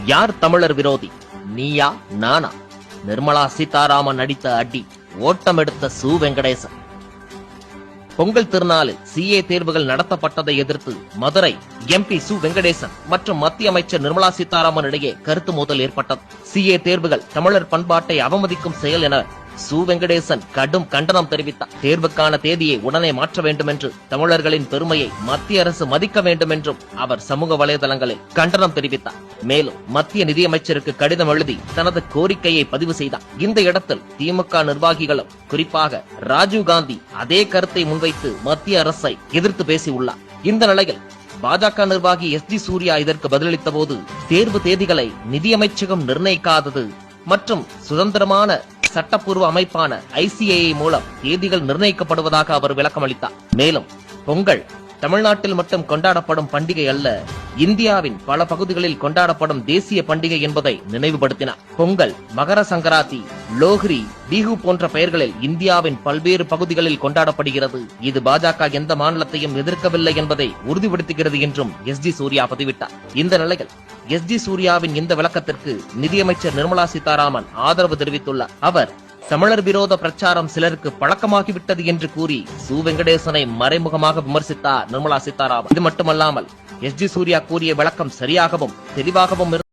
யார் தமிழர் விரோதி, நீயா நானா? நிர்மலா சீதாராமன் நடித்த அடி, ஓட்டம் எடுத்த சு வெங்கடேசன். பொங்கல் திருநாளில் சிஏ தேர்வுகள் நடத்தப்பட்டதை எதிர்த்து மதுரை எம்பி சு வெங்கடேசன் மற்றும் மத்திய அமைச்சர் நிர்மலா சீதாராமன் இடையே கருத்து மோதல் ஏற்பட்டது. சிஏ தேர்வுகள் தமிழர் பண்பாட்டை அவமதிக்கும் செயல் என சு வெங்கடேசன் கடும் கண்டனம் தெரிவித்தார். தேர்வுக்கான தேதியை உடனே மாற்ற வேண்டும் என்று, தமிழர்களின் பெருமையை மத்திய அரசு மதிக்க வேண்டும் என்றும் அவர் சமூக வலைதளங்களில் கண்டனம் தெரிவித்தார். மேலும் மத்திய நிதியமைச்சருக்கு கடிதம் எழுதி தனது கோரிக்கையை பதிவு செய்தார். இந்த இடத்தில் திமுக நிர்வாகிகளும், குறிப்பாக ராஜீவ்காந்தி அதே கருத்தை முன்வைத்து மத்திய அரசை எதிர்த்து பேசியுள்ளார். இந்த நிலையில் பாஜக நிர்வாகி எஸ்டி சூர்யா இதற்கு பதிலளித்த போது, தேர்வு தேதிகளை நிதியமைச்சகம் நிர்ணயிக்காதது மற்றும் சுதந்திரமான சட்டப்பூர்வ அமைப்பான ICAI மூலம் தேதிகள் நிர்ணயிக்கப்படுவதாக அவர் விளக்கம் அளித்தார். மேலும் பொங்கல் தமிழ்நாட்டில் மட்டும் கொண்டாடப்படும் பண்டிகை அல்ல, இந்தியாவின் பல பகுதிகளில் கொண்டாடப்படும் தேசிய பண்டிகை என்பதை நினைவுபடுத்தினார். பொங்கல், மகர சங்கராந்தி, லோஹ்ரி, பிஹு போன்ற பெயர்களில் இந்தியாவின் பல்வேறு பகுதிகளில் கொண்டாடப்படுகிறது. இது பாஜக எந்த மாநிலத்தையும் எதிர்க்கவில்லை என்பதை உறுதிப்படுத்துகிறது என்றும் எஸ்டி சூர்யா பதிவிட்டார். இந்த நிலையில் எஸ்டி சூர்யாவின் இந்த விளக்கத்திற்கு நிதியமைச்சர் நிர்மலா சீதாராமன் ஆதரவு தெரிவித்துள்ளார். அவர் தமிழர் விரோத பிரச்சாரம் சிலருக்கு பழக்கமாகிவிட்டது என்று கூறி சு வெங்கடேசனை மறைமுகமாக விமர்சித்தார் நிர்மலா சீதாராமன். இது மட்டுமல்லாமல் எஸ்டி சூர்யா கூறிய விளக்கம் சரியாகவும் தெளிவாகவும்